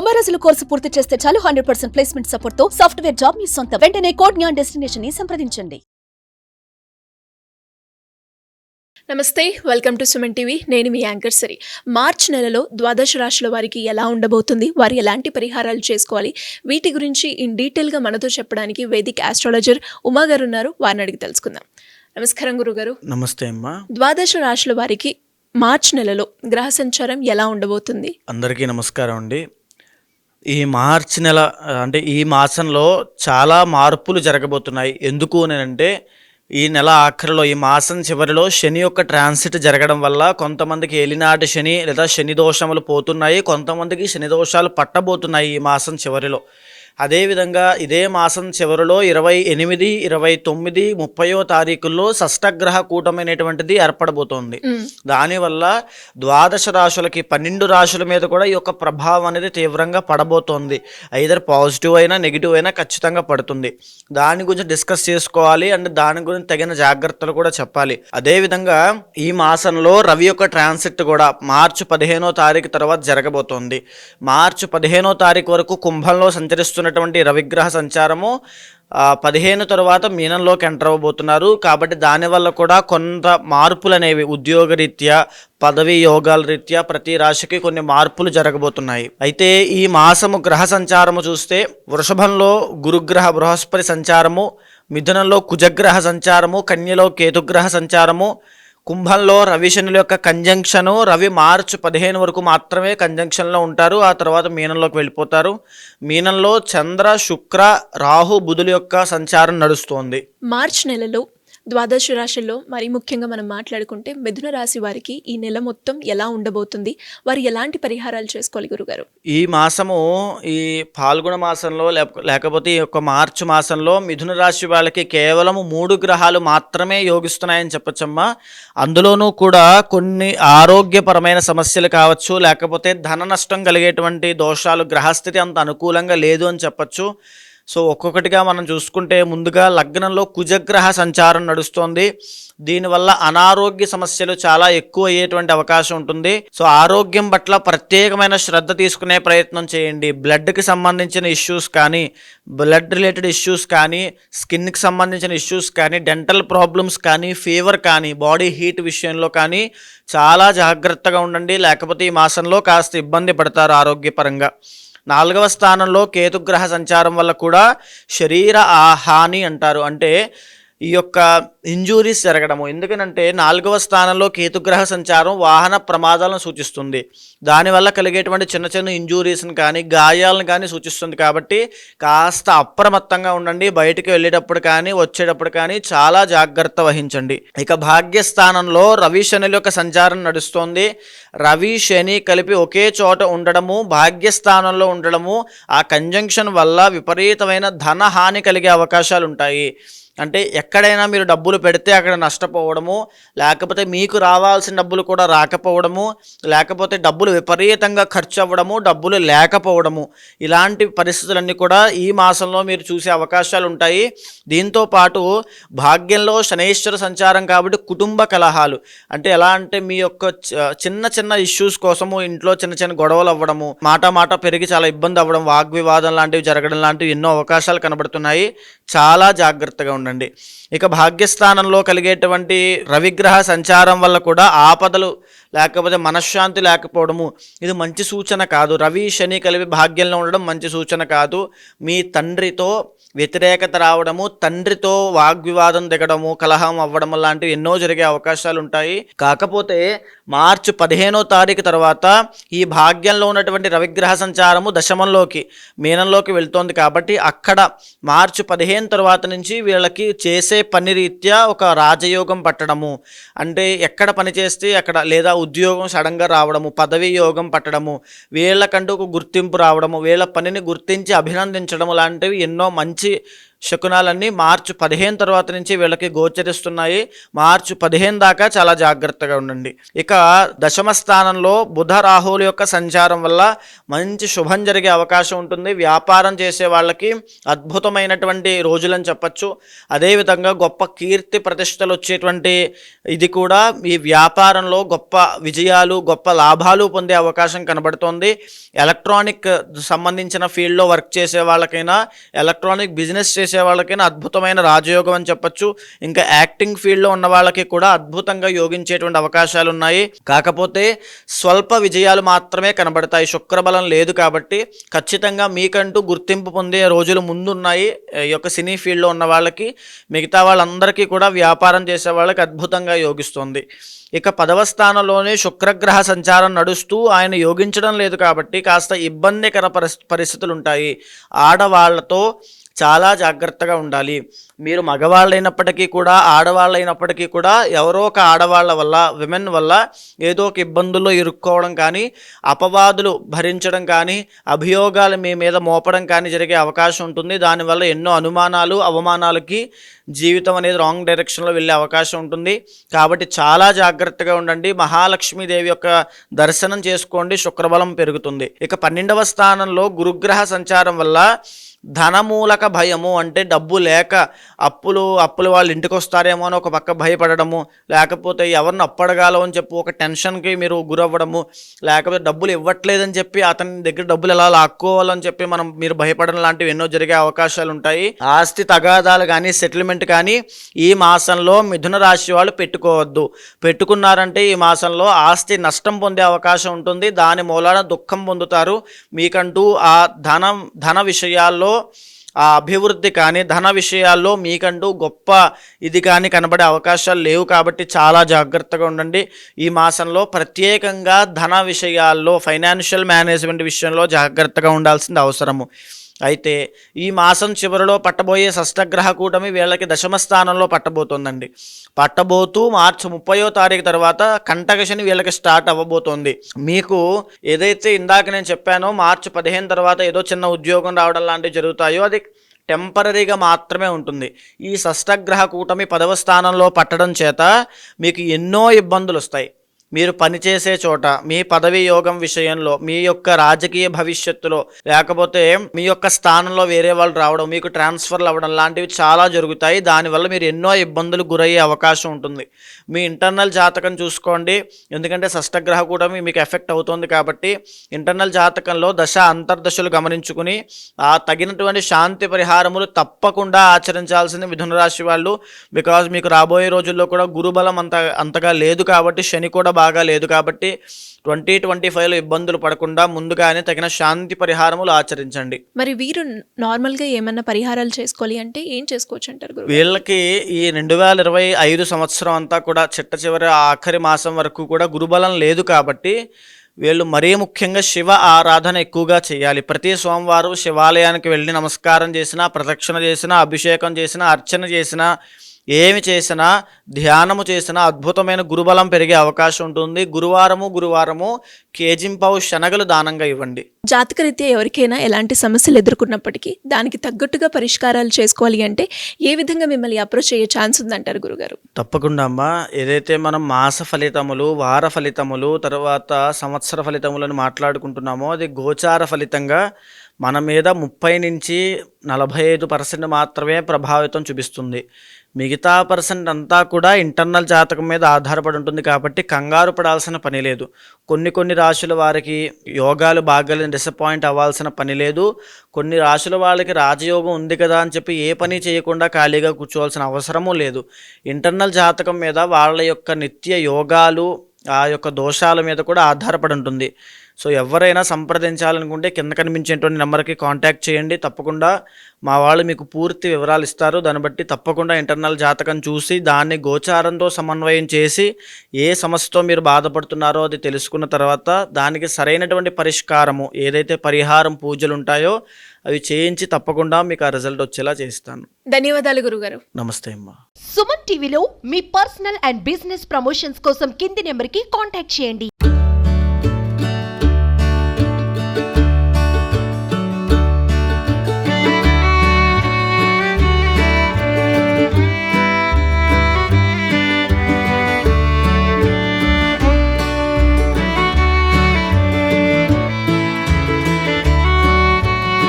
90 రోజుల కోర్సు పూర్తి చేస్తే చాలు 100% ప్లేస్మెంట్ సపోర్ట్ తో సాఫ్ట్వేర్ జాబ్ మీ సొంతం. వెంటనే కోడ్ జ్ఞాన్ డెస్టినేషన్ ని సంప్రదించండి. నమస్తే, వెల్కమ్ టు సుమన్ టీవీ. నేను మీ యాంకర్ సరి. మార్చ్ నెలలో ద్వాదశ రాశుల వారికి ఎలా ఉండబోతుంది, వారు ఎలాంటి పరిహారాలు చేసుకోవాలి, వీటి గురించి ఇన్ డీటెయిల్గా మనతో చెప్పడానికి వేదిక్ ఆస్ట్రాలజర్ ఉమా గారు ఉన్నారు. వారిని అడిగి తెలుసుకుందాం. నమస్కారం గురుగారు. నమస్తే అమ్మా. ద్వాదశ రాశుల వారికి మార్చ్ నెలలో గ్రహ సంచారం ఎలా ఉండబోతుంది? అందరికీ నమస్కారం అండి. ఈ మార్చి నెల అంటే ఈ మాసంలో చాలా మార్పులు జరగబోతున్నాయి. ఎందుకు అంటే ఈ నెల ఆఖరిలో, ఈ మాసం చివరిలో శని యొక్క ట్రాన్సిట్ జరగడం వల్ల కొంతమందికి ఏలినాటి శని లేదా శని దోషములు పోతున్నాయి, కొంతమందికి శని దోషాలు పట్టబోతున్నాయి ఈ మాసం చివరిలో. అదేవిధంగా ఇదే మాసం చివరిలో 28, 29, 30వ తారీఖుల్లో షష్టగ్రహ కూటమైనటువంటిది ఏర్పడబోతోంది. దానివల్ల ద్వాదశ రాశులకి 12 రాశుల మీద కూడా ఈ యొక్క ప్రభావం అనేది తీవ్రంగా పడబోతోంది. ఐదర్ పాజిటివ్ అయినా నెగిటివ్ అయినా ఖచ్చితంగా పడుతుంది. దాని గురించి డిస్కస్ చేసుకోవాలి అండ్ దాని గురించి తగిన జాగ్రత్తలు కూడా చెప్పాలి. అదేవిధంగా ఈ మాసంలో రవి యొక్క ట్రాన్సిట్ కూడా మార్చి 15వ తారీఖు తర్వాత జరగబోతోంది. మార్చి 15వ తారీఖు వరకు కుంభంలో సంచరిస్తున్నటువంటి రవిగ్రహ సంచారము 15 తర్వాత మీనంలోకి ఎంటర్ అవ్వబోతున్నారు. కాబట్టి దానివల్ల కూడా కొంత మార్పులు అనేవి ఉద్యోగరీత్యా, పదవి యోగాల రీత్యా ప్రతి రాశికి కొన్ని మార్పులు జరగబోతున్నాయి. అయితే ఈ మాసము గ్రహ సంచారము చూస్తే వృషభంలో గురుగ్రహ బృహస్పతి సంచారము, మిథునంలో కుజగ్రహ సంచారము, కన్యలో కేతుగ్రహ సంచారము, కుంభంలో రవి శనుల యొక్క కంజంక్షను. రవి మార్చి 15 వరకు మాత్రమే కంజంక్షన్లో ఉంటారు, ఆ తర్వాత మీనంలోకి వెళ్ళిపోతారు. మీనంలో చంద్ర, శుక్ర, రాహు, బుధుల యొక్క సంచారం నడుస్తోంది. మార్చ్ నెలలో ద్వాదశ రాశుల్లో మరి ముఖ్యంగా మనం మాట్లాడుకుంటే మిథున రాశి వారికి ఈ నెల మొత్తం ఎలా ఉండబోతుంది, వారు ఎలాంటి పరిహారాలు చేసుకోవాలి గురుగారు? ఈ మాసము ఈ పాల్గొన మాసంలో లేకపోతే ఈ యొక్క మార్చి మాసంలో మిథున రాశి వాళ్ళకి కేవలం 3 గ్రహాలు మాత్రమే యోగిస్తున్నాయని చెప్పొచ్చమ్మా. అందులోనూ కూడా కొన్ని ఆరోగ్యపరమైన సమస్యలు కావచ్చు, లేకపోతే ధన నష్టం కలిగేటువంటి దోషాలు, గ్రహస్థితి అంత అనుకూలంగా లేదు అని చెప్పచ్చు. సో ఒక్కొక్కటిగా మనం చూసుకుంటే ముందుగా లగ్నంలో కుజగ్రహ సంచారం నడుస్తోంది. దీనివల్ల అనారోగ్య సమస్యలు చాలా ఎక్కువ అయ్యేటువంటి అవకాశం ఉంటుంది. సో ఆరోగ్యం పట్ల ప్రత్యేకమైన శ్రద్ధ తీసుకునే ప్రయత్నం చేయండి. బ్లడ్కి సంబంధించిన ఇష్యూస్ కానీ, బ్లడ్ రిలేటెడ్ ఇష్యూస్ కానీ, స్కిన్కి సంబంధించిన ఇష్యూస్ కానీ, డెంటల్ ప్రాబ్లమ్స్ కానీ, ఫీవర్ కానీ, బాడీ హీట్ విషయంలో కానీ చాలా జాగ్రత్తగా ఉండండి. లేకపోతే ఈ మాసంలో కాస్త ఇబ్బంది పడతారు ఆరోగ్యపరంగా. 4వ స్థానంలో కేతుగ్రహ సంచారం వల్ల కూడా శరీర హాని అంటారు, అంటే ఈ యొక్క ఇంజూరీస్ జరగడము. ఎందుకనంటే 4వ స్థానంలో కేతుగ్రహ సంచారం వాహన ప్రమాదాలను సూచిస్తుంది. దానివల్ల కలిగేటువంటి చిన్న చిన్న ఇంజూరీస్ని కానీ, గాయాలను కానీ సూచిస్తుంది. కాబట్టి కాస్త అప్రమత్తంగా ఉండండి. బయటికి వెళ్ళేటప్పుడు కానీ, వచ్చేటప్పుడు కానీ చాలా జాగ్రత్త వహించండి. ఇక భాగ్యస్థానంలో రవి శనుల యొక్క సంచారం నడుస్తోంది. రవి శని కలిపి ఒకే చోట ఉండడము, భాగ్యస్థానంలో ఉండడము, ఆ కంజంక్షన్ వల్ల విపరీతమైన ధన హాని కలిగే అవకాశాలు ఉంటాయి. అంటే ఎక్కడైనా మీరు డబ్బులు పెడితే అక్కడ నష్టపోవడము, లేకపోతే మీకు రావాల్సిన డబ్బులు కూడా రాకపోవడము, లేకపోతే డబ్బులు విపరీతంగా ఖర్చు అవ్వడము, డబ్బులు లేకపోవడము, ఇలాంటి పరిస్థితులన్నీ కూడా ఈ మాసంలో మీరు చూసే అవకాశాలు ఉంటాయి. దీంతో పాటు భాగ్యంలో శనైశ్వర సంచారం కాబట్టి కుటుంబ కలహాలు, అంటే ఎలా అంటే మీ యొక్క చిన్న చిన్న ఇష్యూస్ కోసము ఇంట్లో చిన్న చిన్న గొడవలు అవ్వడము, మాట పెరిగి చాలా ఇబ్బంది అవ్వడం, వాగ్వివాదం లాంటివి జరగడం లాంటివి ఎన్నో అవకాశాలు కనబడుతున్నాయి. చాలా జాగ్రత్తగా ఉండండి. ఇక భాగ్యస్థానంలో కలిగేటువంటి రవిగ్రహ సంచారం వల్ల కూడా ఆపదలు లేకపోతే మనశ్శాంతి లేకపోవడము, ఇది మంచి సూచన కాదు. రవి శని కలిపి భాగ్యంలో ఉండడం మంచి సూచన కాదు. మీ తండ్రితో వ్యతిరేకత రావడము, తండ్రితో వాగ్వివాదం దిగడము, కలహం అవ్వడము లాంటివి ఎన్నో జరిగే అవకాశాలు ఉంటాయి. కాకపోతే మార్చి 15వ తారీఖు తర్వాత ఈ భాగ్యంలో ఉన్నటువంటి రవిగ్రహ సంచారము దశమంలోకి, మీనంలోకి వెళ్తోంది. కాబట్టి అక్కడ మార్చి 15 తర్వాత నుంచి వీళ్ళకి చేసే పని రీత్యా ఒక రాజయోగం పట్టడము, అంటే ఎక్కడ పని చేస్తే అక్కడ, లేదా ఉద్యోగం సడన్గా రావడము, పదవి యోగం పట్టడము, వీళ్ళకంటూ ఒక గుర్తింపు రావడము, వీళ్ళ పనిని గుర్తించి అభినందించడం లాంటివి ఎన్నో మంచి శకునాలన్నీ మార్చి 15 తర్వాత నుంచి వీళ్ళకి గోచరిస్తున్నాయి. మార్చి 15 దాకా చాలా జాగ్రత్తగా ఉండండి. ఇక దశమ స్థానంలో బుధ రాహువుల యొక్క సంచారం వల్ల మంచి శుభం జరిగే అవకాశం ఉంటుంది. వ్యాపారం చేసే వాళ్ళకి అద్భుతమైనటువంటి రోజులని చెప్పచ్చు. అదేవిధంగా గొప్ప కీర్తి ప్రతిష్టలు వచ్చేటువంటి ఇది కూడా ఈ వ్యాపారంలో గొప్ప విజయాలు, గొప్ప లాభాలు పొందే అవకాశం కనబడుతోంది. ఎలక్ట్రానిక్ సంబంధించిన ఫీల్డ్లో వర్క్ చేసే వాళ్ళకైనా, ఎలక్ట్రానిక్ బిజినెస్ చేసే వాళ్ళకైనా అద్భుతమైన రాజయోగం అని చెప్పచ్చు. ఇంకా యాక్టింగ్ ఫీల్డ్లో ఉన్న వాళ్ళకి కూడా అద్భుతంగా యోగించేటువంటి అవకాశాలు ఉన్నాయి. కాకపోతే స్వల్ప విజయాలు మాత్రమే కనబడతాయి. శుక్రబలం లేదు కాబట్టి ఖచ్చితంగా మీకంటూ గుర్తింపు పొందే రోజులు ముందున్నాయి ఈ యొక్క సినీ ఫీల్డ్లో ఉన్న వాళ్ళకి. మిగతా వాళ్ళందరికీ కూడా వ్యాపారం చేసే వాళ్ళకి అద్భుతంగా యోగిస్తుంది. ఇక 10వ స్థానంలోనే శుక్రగ్రహ సంచారం నడుస్తూ ఆయన యోగించడం లేదు కాబట్టి కాస్త ఇబ్బందికర పరిస్థితులు ఉంటాయి. ఆడవాళ్లతో చాలా జాగ్రత్తగా ఉండాలి. మీరు మగవాళ్ళైనప్పటికీ కూడా, ఆడవాళ్ళైనప్పటికీ కూడా ఎవరో ఒక ఆడవాళ్ళ వల్ల, విమెన్ వల్ల ఏదో ఒక ఇబ్బందుల్లో ఇరుక్కోవడం కానీ, అపవాదులు భరించడం కానీ, అభియోగాలు మీ మీద మోపడం కానీ జరిగే అవకాశం ఉంటుంది. దానివల్ల ఎన్నో అనుమానాలు, అవమానాలకి జీవితం అనేది రాంగ్ డైరెక్షన్లో వెళ్ళే అవకాశం ఉంటుంది. కాబట్టి చాలా జాగ్రత్తగా ఉండండి. మహాలక్ష్మీదేవి యొక్క దర్శనం చేసుకోండి, శుక్రబలం పెరుగుతుంది. ఇక 12వ స్థానంలో గురుగ్రహ సంచారం వల్ల ధనమూలక భయము, అంటే డబ్బు లేక అప్పులు వాళ్ళ ఇంటికి వస్తారేమో అని ఒక పక్క భయపడము, లేకపోతే ఎవరిని అప్పడగాలో అని చెప్పి ఒక టెన్షన్కి మీరు గురవ్వడము, లేకపోతే డబ్బులు ఇవ్వట్లేదని చెప్పి అతని దగ్గర డబ్బులు ఎలా లాక్కోవాలని చెప్పి మీరు భయపడడం లాంటివి ఎన్నో జరిగే అవకాశాలు ఉంటాయి. ఆస్తి తగాదాలు కానీ, సెటిల్మెంట్ కానీ ఈ మాసంలో మిథున రాశి వాళ్ళు పెట్టుకోవద్దు. పెట్టుకున్నారంటే ఈ మాసంలో ఆస్తి నష్టం పొందే అవకాశం ఉంటుంది. దాని మూలాన దుఃఖం పొందుతారు. మీకంటూ ఆ ధన విషయాల్లో, ఆ అభివృద్ధి కానీ, ధన విషయాల్లో మీకంటూ గొప్ప ఇది కానీ కనబడే అవకాశాలు లేవు. కాబట్టి చాలా జాగ్రత్తగా ఉండండి. ఈ మాసంలో ప్రత్యేకంగా ధన విషయాల్లో, ఫైనాన్షియల్ మేనేజ్మెంట్ విషయంలో జాగ్రత్తగా ఉండాల్సింది అవసరము. అయితే ఈ మాసం చివరిలో పట్టబోయే షష్టగ్రహ కూటమి వీళ్ళకి దశమ స్థానంలో పట్టబోతోందండి. పట్టబోతూ మార్చి 30వ తారీఖు తర్వాత కంటకశని వీళ్ళకి స్టార్ట్ అవ్వబోతోంది. మీకు ఏదైతే ఇందాక నేను చెప్పానో మార్చి 15 తర్వాత ఏదో చిన్న ఉద్యోగం రావడం లాంటివి జరుగుతాయో అది టెంపరీగా మాత్రమే ఉంటుంది. ఈ షష్టగ్రహ కూటమి 10వ స్థానంలో పట్టడం చేత మీకు ఎన్నో ఇబ్బందులు వస్తాయి. మీరు పనిచేసే చోట, మీ పదవి యోగం విషయంలో, మీ యొక్క రాజకీయ భవిష్యత్తులో, లేకపోతే మీ యొక్క స్థానంలో వేరే వాళ్ళు రావడం, మీకు ట్రాన్స్ఫర్లు అవ్వడం లాంటివి చాలా జరుగుతాయి. దానివల్ల మీరు ఎన్నో ఇబ్బందులు గురయ్యే అవకాశం ఉంటుంది. మీ ఇంటర్నల్ జాతకం చూసుకోండి. ఎందుకంటే షష్టగ్రహ కూడా మీకు ఎఫెక్ట్ అవుతుంది కాబట్టి ఇంటర్నల్ జాతకంలో దశ అంతర్దశలు గమనించుకుని ఆ తగినటువంటి శాంతి పరిహారములు తప్పకుండా ఆచరించాల్సింది మిథున రాశి వాళ్ళు. బికాజ్ మీకు రాబోయే రోజుల్లో కూడా గురుబలం అంతగా లేదు కాబట్టి, శని కూడా బాగా లేదు కాబట్టి 2025లో ఇబ్బందులు పడకుండా ముందుగానే తగిన శాంతి పరిహారములు ఆచరించండి. మరి వీరు నార్మల్గా ఏమన్నా పరిహారాలు చేసుకోవాలి అంటే ఏం చేసుకోవచ్చు అంటారు? వీళ్ళకి ఈ 2025 సంవత్సరం అంతా కూడా చిట్ట చివరి ఆఖరి మాసం వరకు కూడా గురుబలం లేదు కాబట్టి వీళ్ళు మరీ ముఖ్యంగా శివ ఆరాధన ఎక్కువగా చేయాలి. ప్రతి సోమవారం శివాలయానికి వెళ్ళి నమస్కారం చేసినా, ప్రదక్షిణ చేసినా, అభిషేకం చేసినా, అర్చన చేసినా, ఏమి చేసినా, ధ్యానము చేసినా అద్భుతమైన గురుబలం పెరిగే అవకాశం ఉంటుంది. గురువారము కేజింపావు శనగలు దానంగా ఇవ్వండి. జాతకరీత్యా ఎవరికైనా ఎలాంటి సమస్యలు ఎదుర్కొన్నప్పటికీ దానికి తగ్గట్టుగా పరిష్కారాలు చేసుకోవాలి అంటే ఏ విధంగా మిమ్మల్ని అప్రోచ్ అయ్యే ఛాన్స్ ఉందంటారు గురుగారు? తప్పకుండా అమ్మా. ఏదైతే మనం మాస ఫలితములు, వార ఫలితములు, తర్వాత సంవత్సర ఫలితములను మాట్లాడుకుంటున్నామో అది గోచార ఫలితంగా మన మీద 30 నుంచి 45% మాత్రమే ప్రభావితం చూపిస్తుంది. మిగతా % అంతా కూడా ఇంటర్నల్ జాతకం మీద ఆధారపడి ఉంటుంది కాబట్టి కంగారు పడాల్సిన పని లేదు. కొన్ని రాశుల వారికి యోగాలు బాగా డిసప్పాయింట్ అవ్వాల్సిన పని లేదు. కొన్ని రాశుల వాళ్ళకి రాజయోగం ఉంది కదా అని చెప్పి ఏ పని చేయకుండా ఖాళీగా కూర్చోవాల్సిన అవసరమూ లేదు. ఇంటర్నల్ జాతకం మీద వాళ్ళ యొక్క నిత్య యోగాలు, ఆ యొక్క దోషాల మీద కూడా ఆధారపడి ఉంటుంది. సో ఎవరైనా సంప్రదించాలనుకుంటే కింద కనిపించేటువంటి నెంబర్కి కాంటాక్ట్ చేయండి. తప్పకుండా మా వాళ్ళు మీకు పూర్తి వివరాలు ఇస్తారు. దాన్ని బట్టి తప్పకుండా ఇంటర్నల్ జాతకం చూసి దాన్ని గోచారంతో సమన్వయం చేసి ఏ సమస్యతో మీరు బాధపడుతున్నారో అది తెలుసుకున్న తర్వాత దానికి సరైనటువంటి పరిష్కారము, ఏదైతే పరిహారం పూజలు ఉంటాయో అవి చేయించి తప్పకుండా మీకు ఆ రిజల్ట్ వచ్చేలా చేస్తాను. ధన్యవాదాలు గురుగారు. నమస్తే అమ్మా. సుమన్ టీవీలో మీ పర్సనల్ అండ్ బిజినెస్ ప్రమోషన్స్ కోసం కింది నెంబర్కి కాంటాక్ట్ చేయండి.